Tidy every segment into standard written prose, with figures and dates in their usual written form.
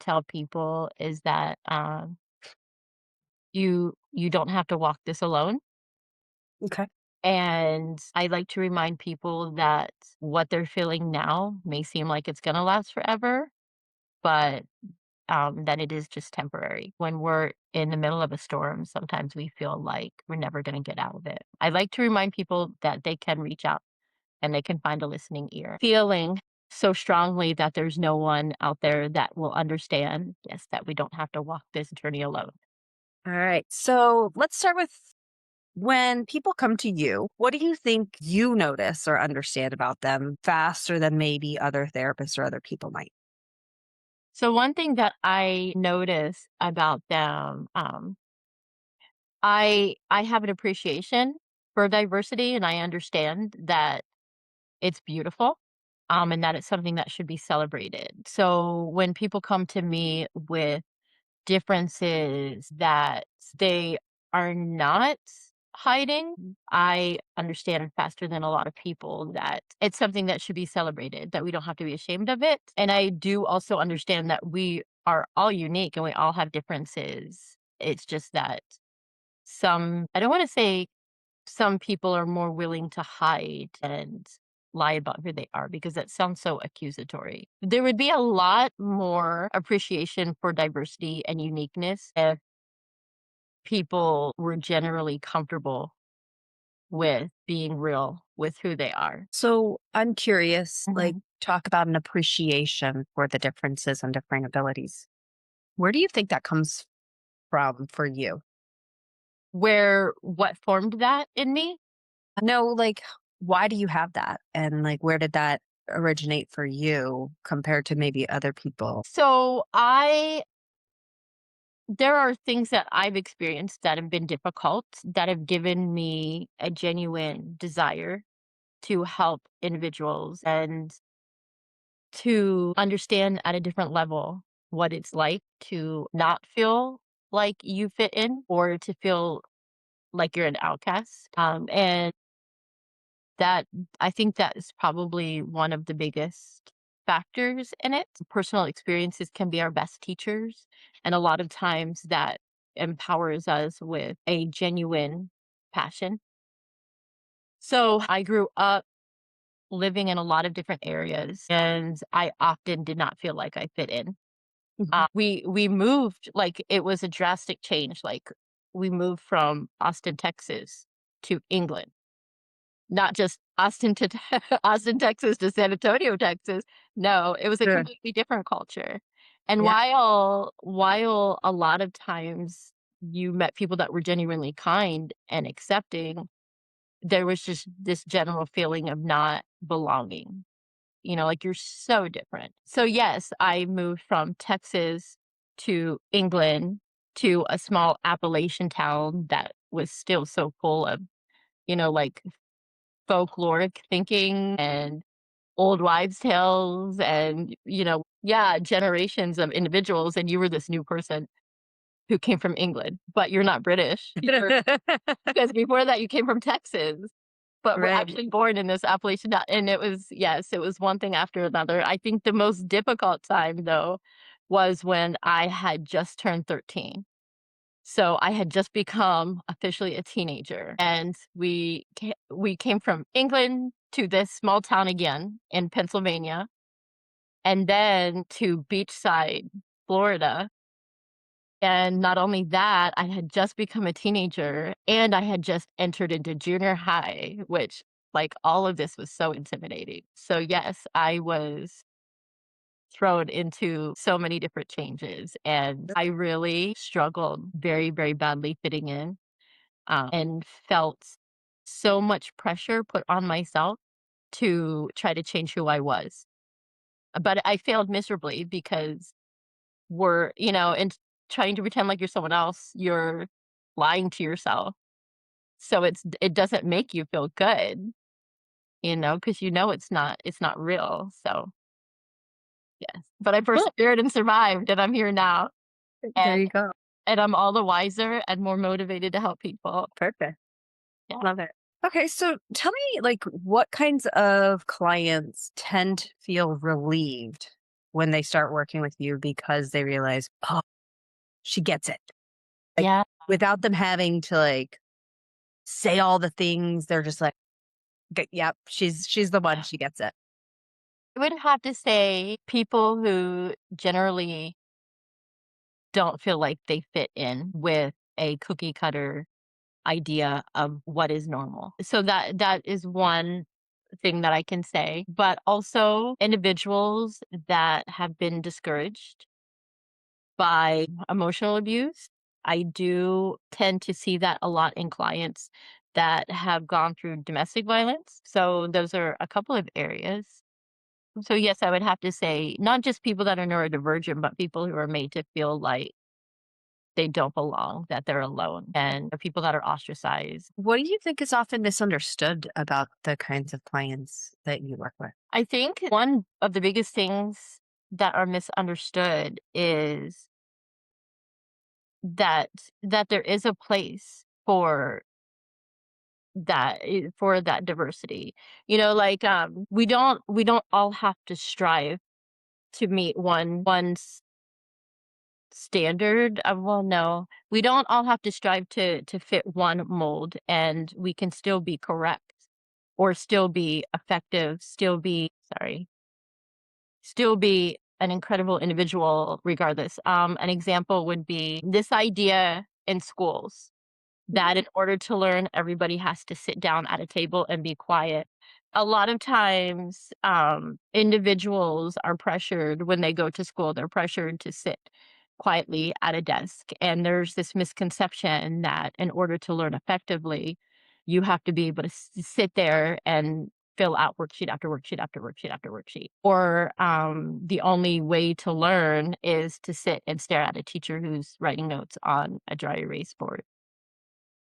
tell people is that you don't have to walk this alone. Okay. And I like to remind people that what they're feeling now may seem like it's going to last forever, but that it is just temporary. When we're in the middle of a storm, sometimes we feel like we're never going to get out of it. I like to remind people that they can reach out and they can find a listening ear. Feeling so strongly that there's no one out there that will understand, yes, that we don't have to walk this journey alone. All right. So let's start with when people come to you, what do you think you notice or understand about them faster than maybe other therapists or other people might? So one thing that I notice about them, I have an appreciation for diversity, and I understand that it's beautiful, and that it's something that should be celebrated. So when people come to me with differences that they are not hiding, I understand faster than a lot of people that it's something that should be celebrated, that we don't have to be ashamed of it. And I do also understand that we are all unique and we all have differences. It's just that I don't want to say some people are more willing to hide and lie about who they are because that sounds so accusatory. There would be a lot more appreciation for diversity and uniqueness if people were generally comfortable with being real with who they are. So I'm curious, like, Mhm. talk about an appreciation for the differences and differing abilities. Where do you think that comes from for you? Where what formed that in me? No, like, why do you have that? And like, where did that originate for you compared to maybe other people? So I there are things that I've experienced that have been difficult that have given me a genuine desire to help individuals and to understand at a different level what it's like to not feel like you fit in or to feel like you're an outcast. And that I think that is probably one of the biggest factors in it. Personal experiences can be our best teachers. And a lot of times that empowers us with a genuine passion. So I grew up living in a lot of different areas and I often did not feel like I fit in. Mhm. We moved like it was a drastic change. Like we moved from Austin, Texas to England. Not just Austin to Austin, Texas to San Antonio, Texas. No, it was a Sure. completely different culture. And Yeah. while a lot of times you met people that were genuinely kind and accepting, there was just this general feeling of not belonging. Like you're so different. So yes, I moved from Texas to England to a small Appalachian town that was still so full of, like folkloric thinking and old wives' tales and, yeah, generations of individuals, and you were this new person who came from England, but you're not British. You're because before that you came from Texas, but were Right. actually born in this Appalachian and it was yes, it was one thing after another. I think the most difficult time, though, was when I had just turned 13. So I had just become officially a teenager, and we came from England to this small town again in Pennsylvania, and then to beachside Florida. And not only that, I had just become a teenager, and I had just entered into junior high, which, like, all of this was so intimidating. So, yes, I was thrown into so many different changes, and I really struggled very, very badly fitting in. And felt so much pressure put on myself to try to change who I was. But I failed miserably because and trying to pretend like you're someone else, you're lying to yourself. So it doesn't make you feel good, because it's not real. So yes, but I Well, persevered and survived, and I'm here now, there and you go. and I'm all the wiser and more motivated to help people. Perfect. Yeah. Love it. Okay, so tell me, like, what kinds of clients tend to feel relieved when they start working with you because they realize, "Oh, she gets it." Like, Yeah. without them having to, like, say all the things, they're just like, Yep, she's the one, she gets it." I would have to say people who generally don't feel like they fit in with a cookie cutter idea of what is normal. So that is one thing that I can say, but also individuals that have been discouraged by emotional abuse. I do tend to see that a lot in clients that have gone through domestic violence. So those are a couple of areas. So yes, I would have to say not just people that are neurodivergent, but people who are made to feel like they don't belong, that they're alone, and the people that are ostracized. What do you think is often misunderstood about the kinds of clients that you work with? I think one of the biggest things that are misunderstood is that there is a place for for that diversity. You know, like we don't all have to strive to meet one's standard. Well, no, we don't all have to strive to fit one mold, and we can still be correct or still be effective, still be an incredible individual regardless. An example would be this idea in schools that in order to learn, everybody has to sit down at a table and be quiet. A lot of times, individuals are pressured when they go to school, they're pressured to sit quietly at a desk. And there's this misconception that in order to learn effectively, you have to be able to sit there and fill out worksheet after worksheet after worksheet after worksheet. Or the only way to learn is to sit and stare at a teacher who's writing notes on a dry erase board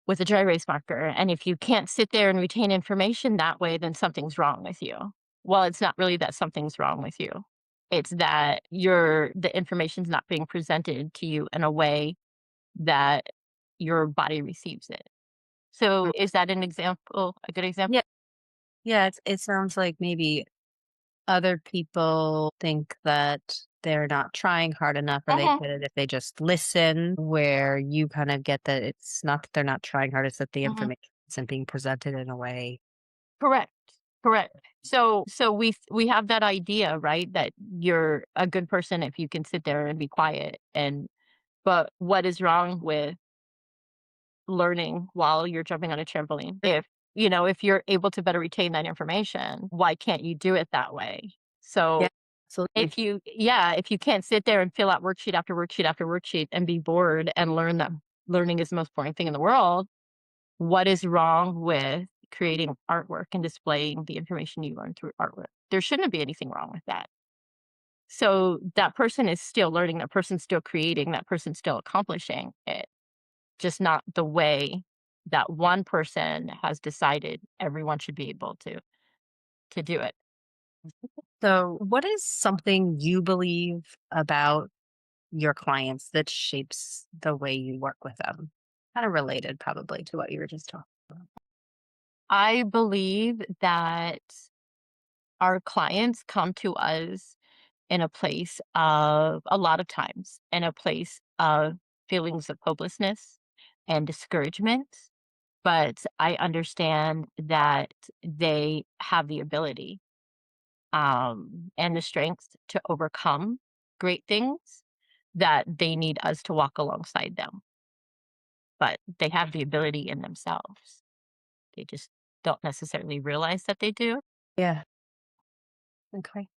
with a dry erase marker, and if you can't sit there and retain information that way, then something's wrong with you. Well, it's not really that something's wrong with you. It's that the information's not being presented to you in a way that your body receives it. Mm. So, is that an example a good example? Yeah, yeah, it sounds like maybe other people think that they're not trying hard enough or they Mhm, get it if they just listen, where you kind of get that it's not that they're not trying hard, it's that the mhm. information isn't being presented in a way. Correct, correct. So we have that idea, right, that you're a good person if you can sit there and be quiet, and but what is wrong with learning while you're jumping on a trampoline. If you're able to better retain that information, why can't you do it that way? Yeah, So absolutely. if you can't sit there and fill out worksheet after worksheet after worksheet and be bored and learn that learning is the most boring thing in the world, what is wrong with creating artwork and displaying the information you learn through artwork? There shouldn't be anything wrong with that. So that person is still learning, that person's still creating, that person's still accomplishing it. Just not the way that one person has decided everyone should be able to do it. So, what is something you believe about your clients that shapes the way you work with them? Kind of related, probably, to what you were just talking about. I believe that our clients come to us in a place of a lot of times in a place of feelings of hopelessness and discouragement, but I understand that they have the ability and the strength to overcome great things that they need us to walk alongside them. But they have the ability in themselves. They just don't necessarily realize that they do. Yeah. Okay.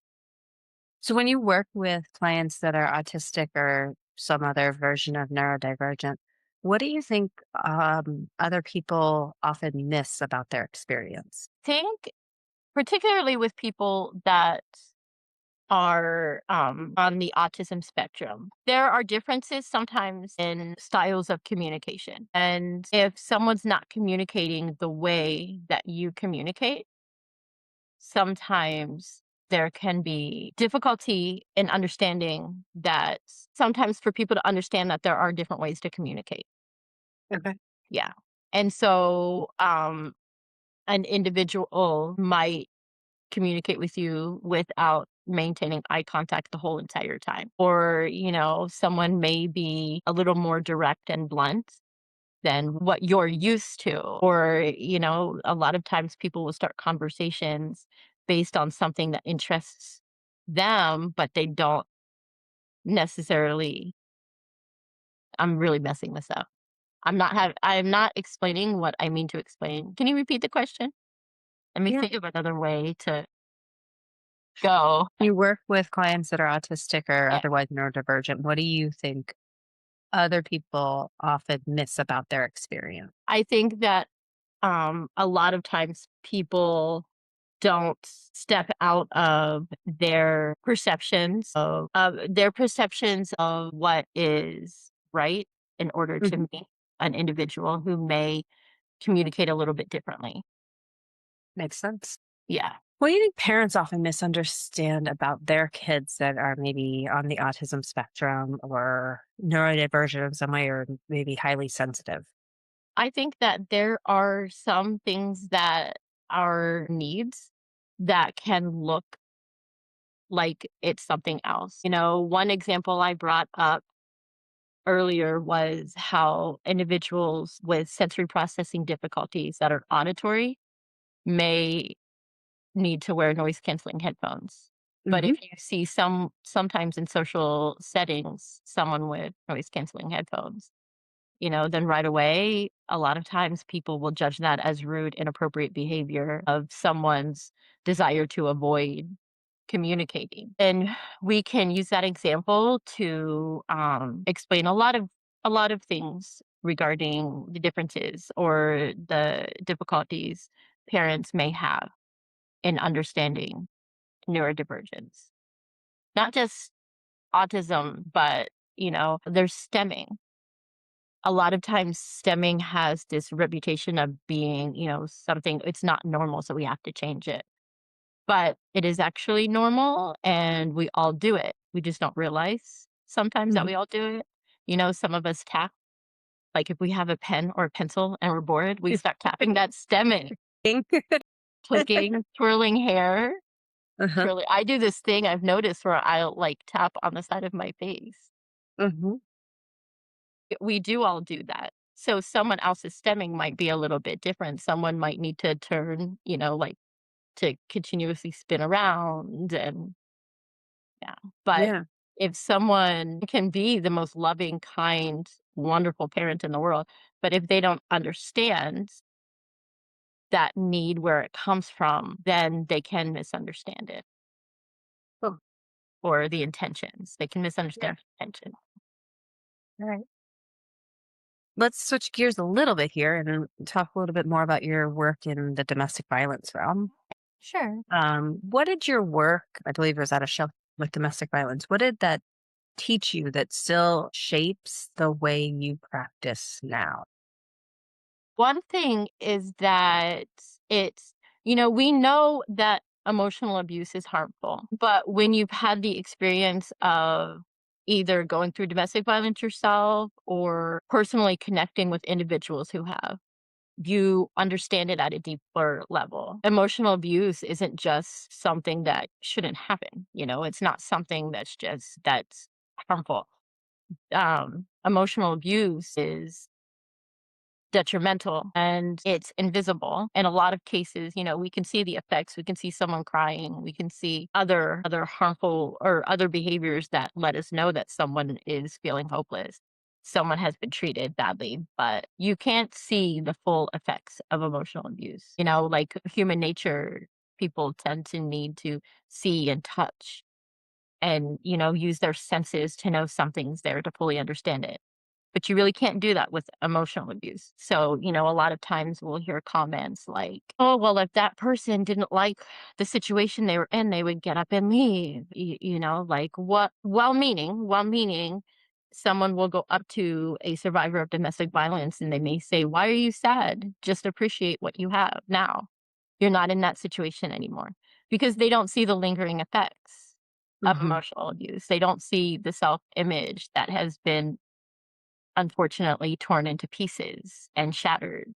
So, when you work with clients that are autistic or some other version of neurodivergent, what do you think other people often miss about their experience? Think particularly with people that are on the autism spectrum. There are differences sometimes in styles of communication. And if someone's not communicating the way that you communicate, sometimes there can be difficulty in understanding that sometimes for people to understand that there are different ways to communicate. Okay. Yeah. And so an individual might communicate with you without maintaining eye contact the whole entire time. Or, someone may be a little more direct and blunt than what you're used to. Or, a lot of times people will start conversations based on something that interests them, but they don't necessarily. I'm really messing this up. I'm not explaining what I mean to explain. Can you repeat the question? Let me Yeah. think of another way to go. You work with clients that are autistic or Yeah. otherwise neurodivergent. What do you think other people often miss about their experience? I think that a lot of times people don't step out of their perceptions of what is right in order to Mhm. meet an individual who may communicate a little bit differently. Makes sense. Yeah. What do you think parents often misunderstand about their kids that are maybe on the autism spectrum or neurodivergent in some way or maybe highly sensitive? I think that there are some things that are needs that can look like it's something else. One example I brought up earlier was how individuals with sensory processing difficulties that are auditory may need to wear noise canceling headphones. But Hmm. if you see sometimes in social settings, someone with noise canceling headphones, then right away, a lot of times people will judge that as rude, inappropriate behavior of someone's desire to avoid communicating. And we can use that example to explain a lot of things regarding the differences or the difficulties parents may have in understanding neurodivergence. Not just autism, but there's stemming. A lot of times stemming has this reputation of being, something it's not normal, so we have to change it. But it is actually normal and we all do it. We just don't realize sometimes that Hmm. we all do it. Some of us tap, like if we have a pen or a pencil and we're bored, we start tapping that stemming, clicking, twirling hair, Uh-huh. twirling. I do this thing I've noticed where I'll like tap on the side of my face. Hmm. We do all do that. So someone else's stemming might be a little bit different. Someone might need to turn, like to continuously spin around and yeah. But Yeah. if someone can be the most loving, kind, wonderful parent in the world, but if they don't understand that need where it comes from, then they can misunderstand it Cool. or the intentions. They can Yeah. misunderstand the intention. All right. Let's switch gears a little bit here and talk a little bit more about your work in the domestic violence realm. Sure. What did your work, I believe, was at a shelter with domestic violence? What did that teach you that still shapes the way you practice now? One thing is that it's, we know that emotional abuse is harmful, but when you've had the experience of either going through domestic violence yourself or personally connecting with individuals who have, you understand it at a deeper level. Emotional abuse isn't just something that shouldn't happen. It's not something that's harmful. Emotional abuse is detrimental and it's invisible. In a lot of cases, we can see the effects. We can see someone crying. We can see other harmful or other behaviors that let us know that someone is feeling hopeless. Someone has been treated badly, but you can't see the full effects of emotional abuse. Like human nature, people tend to need to see and touch and, use their senses to know something's there to fully understand it. But you really can't do that with emotional abuse. So, a lot of times we'll hear comments like, oh, well, if that person didn't like the situation they were in, they would get up and leave. Like what, well meaning, someone will go up to a survivor of domestic violence and they may say, why are you sad? Just appreciate what you have now. You're not in that situation anymore because they don't see the lingering effects of Hmm. emotional abuse. They don't see the self image that has been unfortunately torn into pieces and shattered.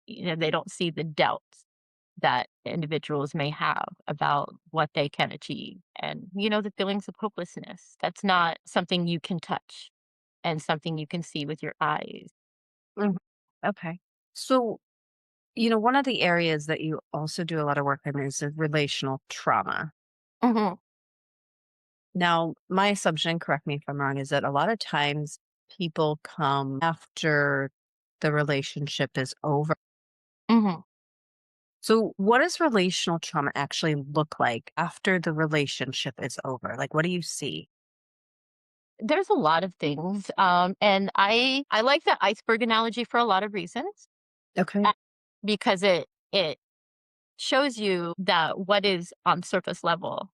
They don't see the depth. that individuals may have about what they can achieve. And, the feelings of hopelessness, that's not something you can touch and something you can see with your eyes. Mhm. Okay. So, one of the areas that you also do a lot of work in is relational trauma. Hmm. Now, my assumption, correct me if I'm wrong, is that a lot of times people come after the relationship is over. Hmm. So, what does relational trauma actually look like after the relationship is over? Like, what do you see? There's a lot of things, and I like the iceberg analogy for a lot of reasons, Okay. uh, because it shows you that what is on surface level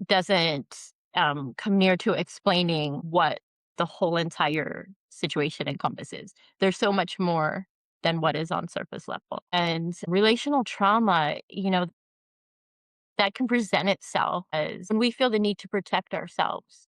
doesn't come near to explaining what the whole entire situation encompasses. There's so much more than what is on surface level. And relational trauma, that can present itself as when we feel the need to protect ourselves.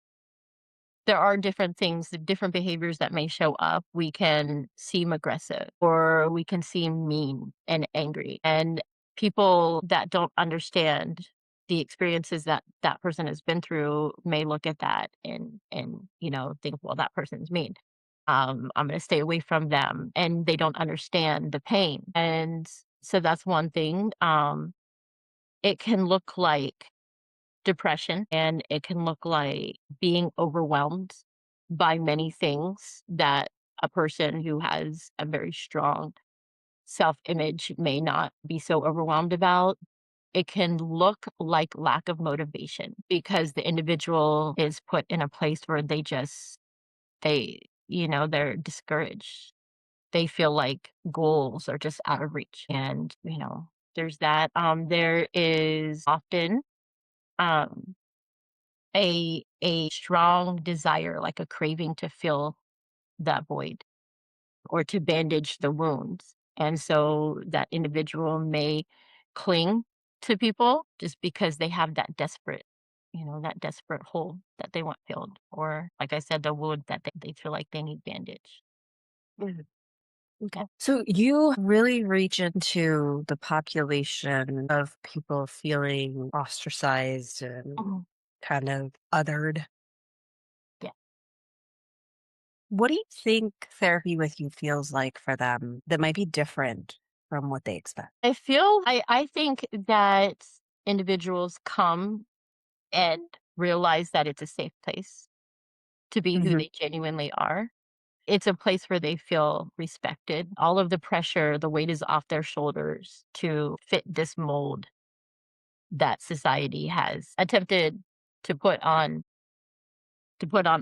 There are different things, the different behaviors that may show up. We can seem aggressive or we can seem mean and angry. And people that don't understand the experiences that that person has been through may look at that and think, well, that person's mean. I'm going to stay away from them, and they don't understand the pain. And so that's one thing. It can look like depression, and it can look like being overwhelmed by many things that a person who has a very strong self-image may not be so overwhelmed about. It can look like lack of motivation because the individual is put in a place where they're discouraged. They feel like goals are just out of reach. And, there's that. There is often um a strong desire, like a craving to fill that void or to bandage the wounds. And so that individual may cling to people just because they have that desperate hole that they want filled. Or, like I said, the wound that they feel like they need bandage. Mhm. Yeah. Okay. So you really reach into the population of people feeling ostracized and Mhm. kind of othered. Yeah. What do you think therapy with you feels like for them that might be different from what they expect? I think that individuals come and realize that it's a safe place to be who Hmm. they genuinely are. It's a place where they feel respected. All of the pressure, the weight is off their shoulders to fit this mold that society has attempted to put on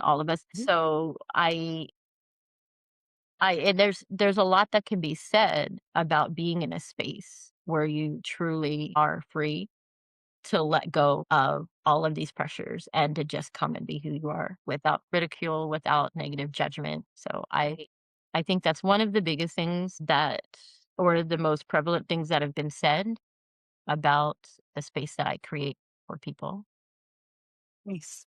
all of us. So I and there's a lot that can be said about being in a space where you truly are free to let go of all of these pressures and to just come and be who you are without ridicule, without negative judgment. So I think that's one of the biggest things that or the most prevalent things that have been said about the space that I create for people. Nice.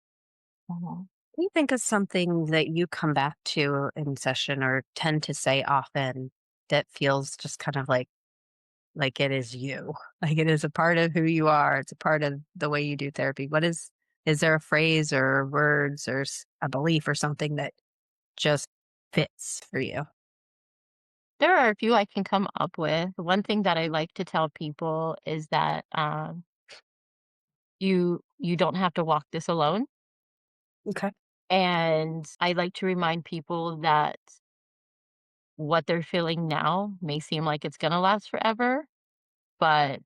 Mhm. Do you think is something that you come back to in session or tend to say often that feels just kind of like it is you, like it is a part of who you are. It's a part of the way you do therapy. Is there a phrase or words or a belief or something that just fits for you? There are a few I can come up with. One thing that I like to tell people is that you don't have to walk this alone. Okay. And I like to remind people that what they're feeling now may seem like it's gonna last forever, but,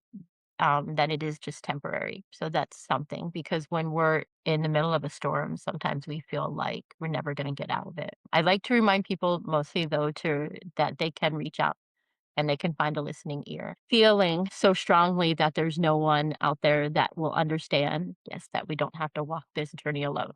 that it is just temporary. So that's something because when we're in the middle of a storm, sometimes we feel like we're never gonna get out of it. I like to remind people mostly though to that they can reach out and they can find a listening ear. Feeling so strongly that there's no one out there that will understand, yes, that we don't have to walk this journey alone.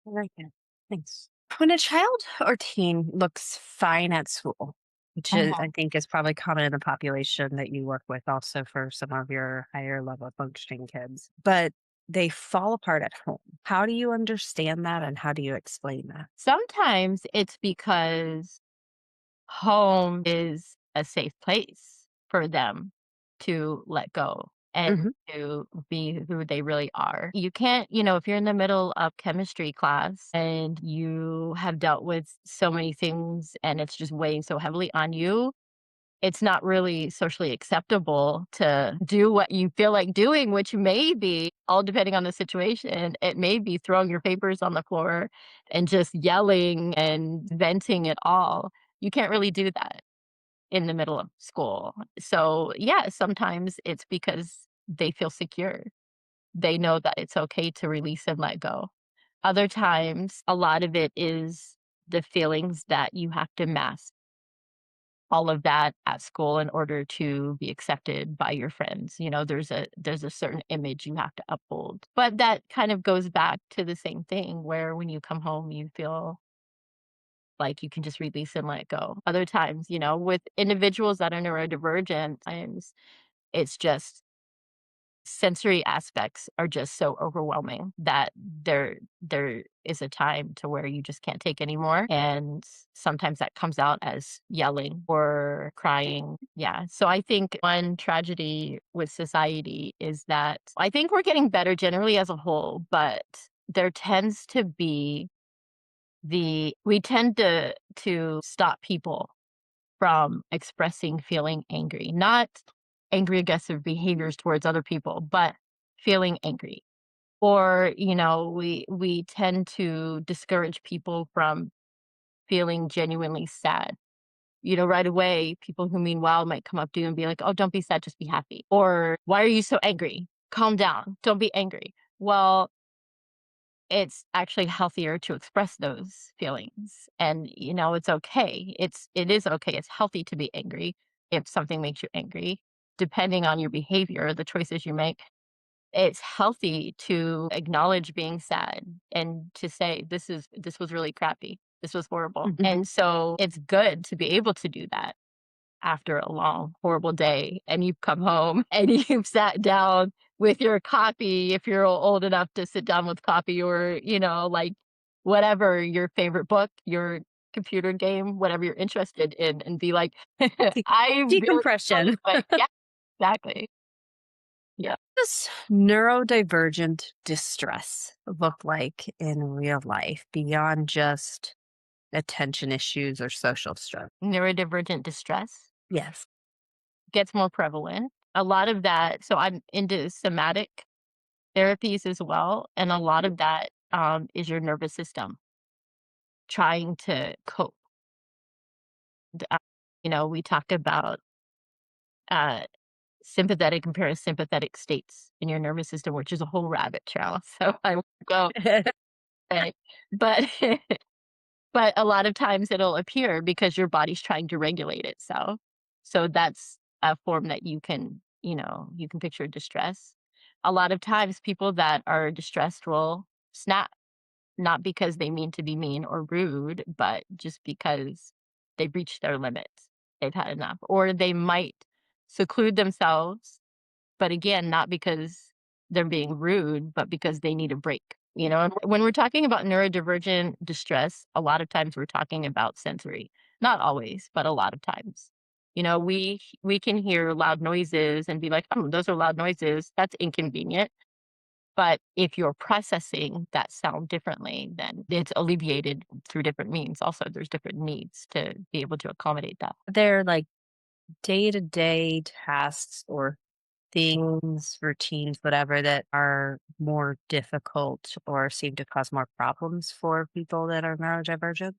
I like it. Thanks. When a child or teen looks fine at school, which is, I Mhm. think is probably common in the population that you work with, also for some of your higher level functioning kids, but they fall apart at home. How do you understand that and how do you explain that? Sometimes it's because home is a safe place for them. to let go and Mhm. to be who they really are. You can't, you know, if you're in the middle of chemistry class and you have dealt with so many things and it's just weighing so heavily on you, it's not really socially acceptable to do what you feel like doing, which may be, all depending on the situation, it may be throwing your papers on the floor and just yelling and venting it all. You can't really do that in the middle of school. So, yeah, sometimes it's because they feel secure. They know that it's okay to release and let go. Other times, a lot of it is the feelings that you have to mask all of that at school in order to be accepted by your friends. You know, there's a certain image you have to uphold. But that kind of goes back to the same thing where when you come home you feel like you can just release and let go. Other times, you know, with individuals that are neurodivergent, times it's just sensory aspects are just so overwhelming that there is a time to where you just can't take anymore, and sometimes that comes out as yelling or crying. Yeah, so I think one tragedy with society is that I think we're getting better generally as a whole, but there tends to be we tend to stop people from expressing feeling angry, not angry aggressive behaviors towards other people, but feeling angry. Or, you know, we tend to discourage people from feeling genuinely sad. You know, right away, people who mean well might come up to you and be like, "Oh, don't be sad, just be happy." Or, "Why are you so angry? Calm down. Don't be angry." Well, it's actually healthier to express those feelings, and, you know, it's okay. It is okay. It's healthy to be angry if something makes you angry, depending on your behavior, the choices you make. It's healthy to acknowledge being sad and to say, this was really crappy. This was horrible." Mhm. And so, it's good to be able to do that after a long, horrible day and you've come home and you've sat down with your copy, if you're old enough to sit down with copy, or, you know, like whatever your favorite book, your computer game, whatever you're interested in, and be like, De I really felt it, decompression. but yeah, exactly. Yeah. Does neurodivergent distress look like in real life beyond just attention issues or social stress? Neurodivergent distress Yes. gets more prevalent. A lot of that, so I'm into somatic therapies as well, and a lot of that is your nervous system trying to cope. You know, we talked about uh, sympathetic and parasympathetic states in your nervous system, which is a whole rabbit trail. So I won't go there. But but a lot of times it'll appear because your body's trying to regulate itself. So that's a form that you can, you know, you can picture distress. A lot of times people that are distressed will snap, not because they mean to be mean or rude, but just because they've reached their limits. They've had enough. Or they might seclude themselves, but again, not because they're being rude, but because they need a break. You know, and when we're talking about neurodivergent distress, a lot of times we're talking about sensory. Not always, but a lot of times. You know, we can hear loud noises and be like, "Oh, those are loud noises. That's inconvenient." But if you're processing that sound differently, then it's alleviated through different means. Also, there's different needs to be able to accommodate that. They're like day-to-day tasks or things, routines, whatever, that are more difficult or seem to cause more problems for people that are neurodivergent?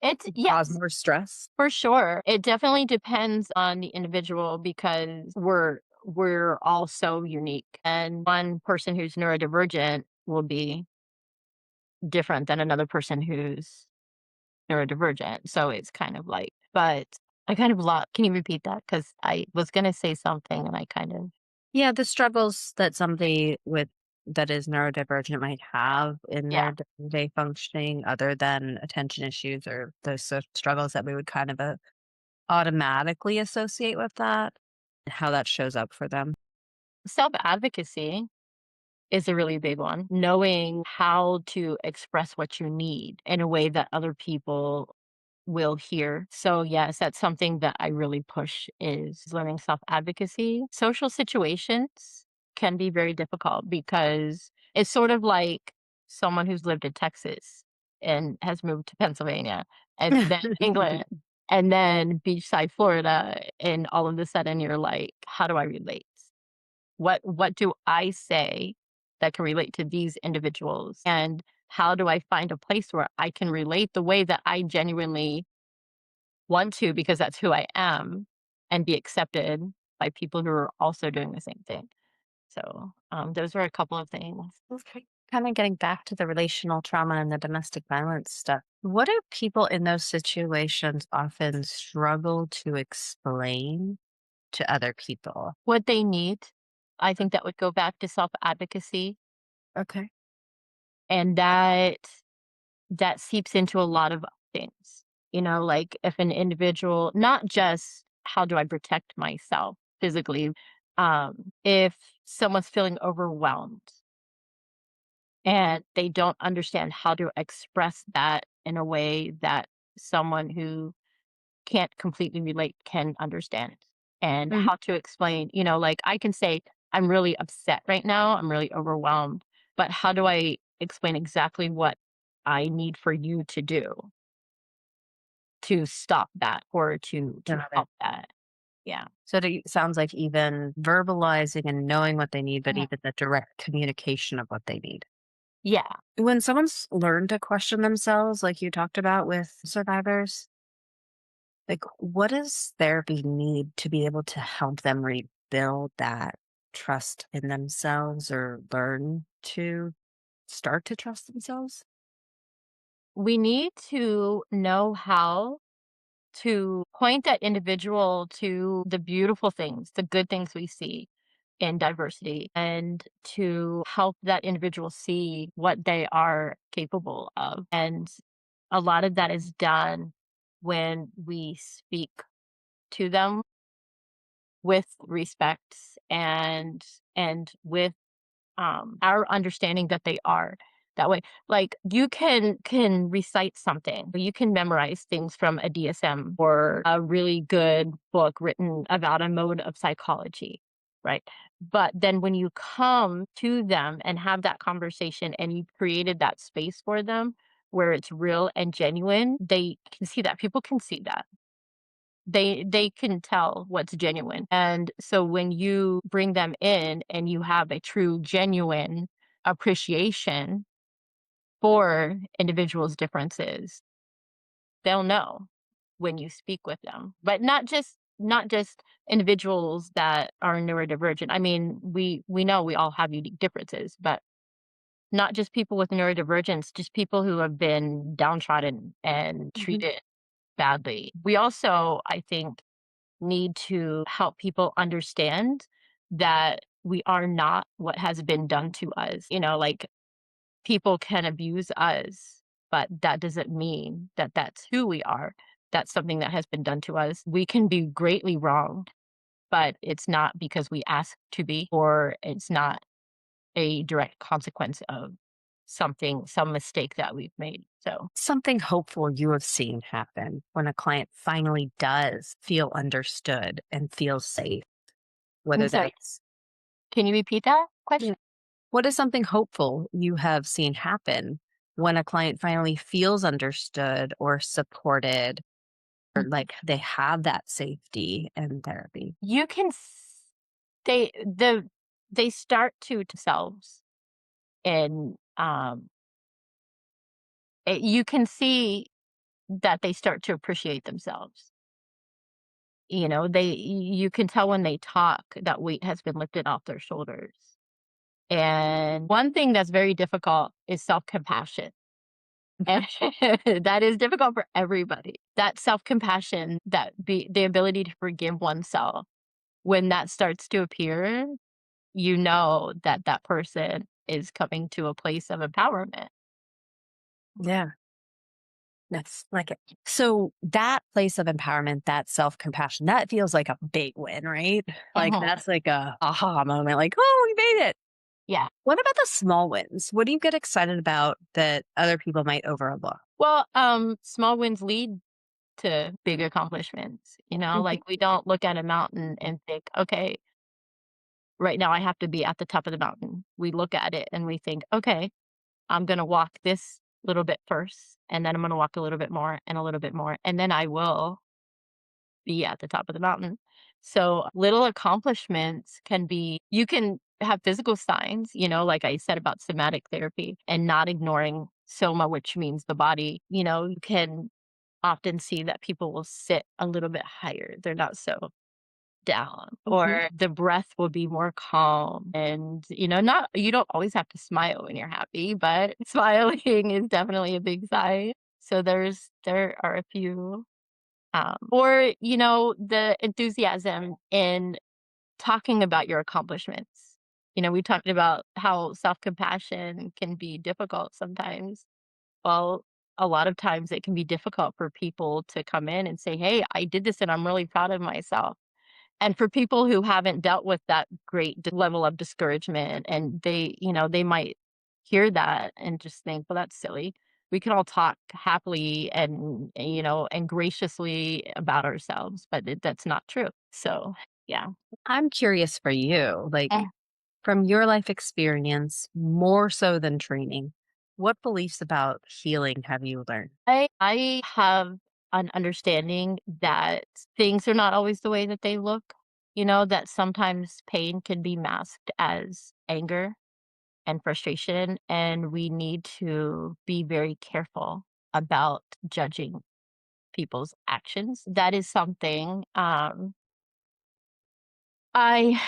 It's Cause yes, more stress? for sure. It definitely depends on the individual because we're all so unique. And one person who's neurodivergent will be different than another person who's neurodivergent. So it's kind of like, but I kind of lost. Can you repeat that? Because I was gonna say something and I kind of, Yeah, the struggles that somebody with that is neurodivergent might have in yeah. their day functioning other than attention issues or those struggles that we would kind of automatically associate with that, and how that shows up for them. Self-advocacy is a really big one. Knowing how to express what you need in a way that other people will hear. So yes, that's something that I really push is learning self-advocacy. Social situations can be very difficult because it's sort of like someone who's lived in Texas and has moved to Pennsylvania and then England and then beachside Florida and all of a sudden you're like, how do I relate? What do I say that can relate to these individuals? And how do I find a place where I can relate the way that I genuinely want to because that's who I am and be accepted by people who are also doing the same thing. So, those were a couple of things. Okay. Kind of getting back to the relational trauma and the domestic violence stuff. What do people in those situations often struggle to explain to other people? What they need, I think that would go back to self-advocacy, Okay. and that seeps into a lot of things. You know, like if an individual not just how do I protect myself physically, if someone's feeling overwhelmed and they don't understand how to express that in a way that someone who can't completely relate can understand and Hmm. how to explain, you know, like I can say, I'm really upset right now, I'm really overwhelmed, but how do I explain exactly what I need for you to do to stop that or to Got it. help that? Yeah. So it sounds like even verbalizing and knowing what they need, but Mhm. even the direct communication of what they need. Yeah. When someone's learned to question themselves, like you talked about with survivors, like what does therapy need to be able to help them rebuild that trust in themselves or learn to start to trust themselves? We need to know how to point that individual to the beautiful things, the good things we see in diversity, and to help that individual see what they are capable of. And a lot of that is done when we speak to them with respect and with our understanding that they are that way. Like you can recite something, you can memorize things from a DSM or a really good book written about a mode of psychology, right? But then when you come to them and have that conversation and you created that space for them where it's real and genuine, they can see that. People can see that they can tell what's genuine. And so when you bring them in and you have a true genuine appreciation for individuals' differences, they'll know when you speak with them. But not just individuals that are neurodivergent. I mean, we know we all have unique differences, but not just people with neurodivergence, just people who have been downtrodden and Hmm. treated badly. We also, I think, need to help people understand that we are not what has been done to us. You know, like people can abuse us, but that doesn't mean that that's who we are. That's something that has been done to us. We can be greatly wronged, but it's not because we asked to be, or it's not a direct consequence of some mistake that we've made. So Something hopeful you have seen happen when a client finally does feel understood and feel safe, I'm whether sorry, that's can you repeat that yeah. question? What is something hopeful you have seen happen when a client finally feels understood or supported or like they have that safety and therapy? You can they they start to selves and, you can see that they start to appreciate themselves. You know, you can tell when they talk that weight has been lifted off their shoulders. And one thing that's very difficult is self-compassion. And that is difficult for everybody. That self-compassion, that be the ability to forgive oneself, when that starts to appear, you know that that person is coming to a place of empowerment. Yeah, that's like it. So that place of empowerment, that self-compassion, that feels like a big win, right? Like Mhm. that's like a aha moment, like, oh, we made it. Yeah. What about the small wins? What do you get excited about that other people might overlook? Well, small wins lead. to big accomplishments, Mhm. like, we don't look at a mountain and think, "Okay, right now I have to be at the top of the mountain." We look at it and we think, "Okay, I'm gonna walk this little bit first, and then I'm gonna walk a little bit more and a little bit more, and then I will be at the top of the mountain." So, little accomplishments can be you can have physical signs, like I said about somatic therapy and not ignoring soma, which means the body. You can often see that people will sit a little bit higher. They're not so down, Mhm. or the breath will be more calm. And, not you don't always have to smile when you're happy, but smiling is definitely a big sign. So there are a few or, the enthusiasm in talking about your accomplishments. We talked about how self-compassion can be difficult sometimes. Well, a lot of times it can be difficult for people to come in and say, "Hey, I did this and I'm really proud of myself." And for people who haven't dealt with that great level of discouragement, and they might hear that and just think, "Well, that's silly." We can all talk happily and graciously about ourselves, but that's not true. So, yeah. I'm curious for you, like, Mm. from your life experience, more so than training, what beliefs about healing have you learned? I have an understanding that things are not always the way that they look, that sometimes pain can be masked as anger and frustration, and we need to be very careful about judging people's actions. That is something I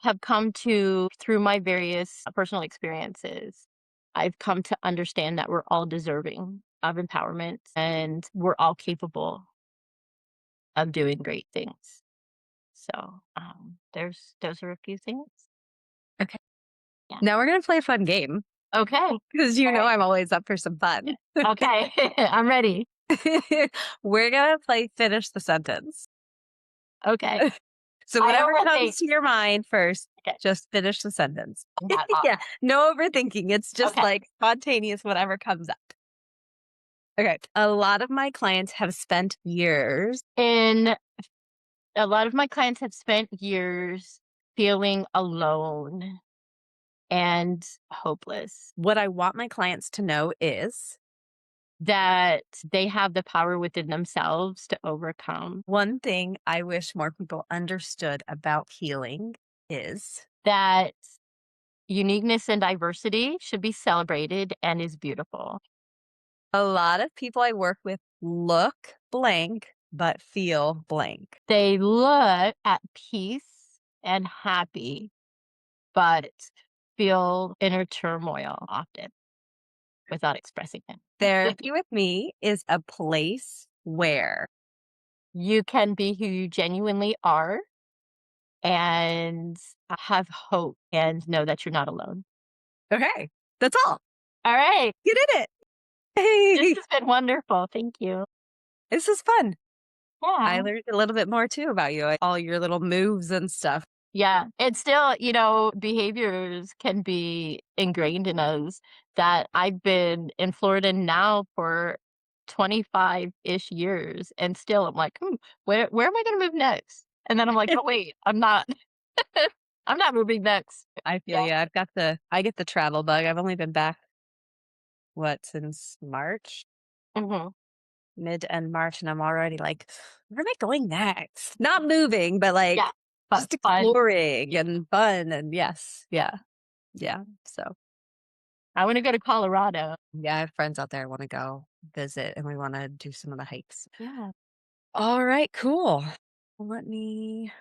have come to through my various personal experiences. I've come to understand that we're all deserving of empowerment and we're all capable of doing great things. So, there's those are a few things. Okay. Yeah. Now we're gonna play a fun game Okay. because All right. I'm always up for some Yeah. fun. Okay. I'm ready. We're gonna play finish the sentence. Okay. So I whatever overthink. comes to your mind first, Okay. just finish the sentence. That Yeah, awesome. no overthinking. It's just Okay. like spontaneous, whatever comes up. Okay. A lot of my clients have spent years. And a lot of my clients have spent years feeling alone and hopeless, What I want my clients to know is that they have the power within themselves to overcome, one thing I wish more people understood about healing is that uniqueness and diversity should be celebrated and is beautiful. a lot of people I work with look blank, but feel blank. They look at peace and happy, but feel inner turmoil often without expressing it. Therapy with me is a place where, You can be who you genuinely are and have hope and know that you're not alone. okay, that's all. All right. You did it. This Hey, has been wonderful. Thank you. this is fun. I Yeah. learned a little bit more too about you, like all your little moves and stuff. Yeah. It's still, behaviors can be ingrained in us that I've been in Florida now for 25-ish years. And still I'm like, where am I going to move next? And then I'm like, oh, wait, I'm not, I'm not moving next. I feel Yeah. you. I get the travel bug. I've only been back, what, since March? Hmm. Mid to end March, and I'm already like, where am I going next? Not moving, but Yeah. like But just fun. exploring and fun. And yes, yeah, yeah. So, I want to go to Colorado. yeah, I have friends out there I want to go visit and we want to do some of the hikes. Yeah. All right, cool. Let me